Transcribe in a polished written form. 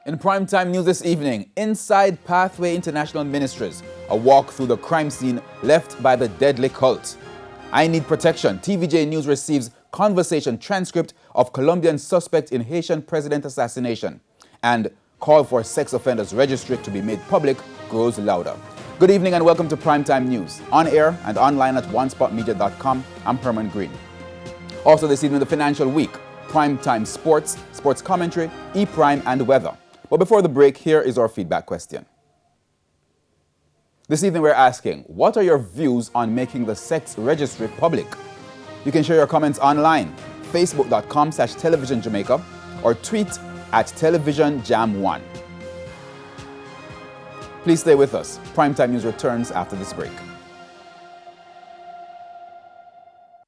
In primetime news this evening, inside Pathway International Ministries, a walk through the crime scene left by the deadly cult. I need protection. TVJ News receives conversation transcript of Colombian suspect in Haitian president assassination. And call for sex offenders registry to be made public grows louder. Good evening and welcome to Primetime News. On air and online at onespotmedia.com, I'm Herman Green. Also this evening, the Financial Week, Primetime Sports, Sports Commentary, E-Prime and Weather. But before the break, here is our feedback question. This evening we're asking, what are your views on making the sex registry public? You can share your comments online, facebook.com/televisionjamaica or tweet at televisionjam1. Please stay with us. Primetime News returns after this break.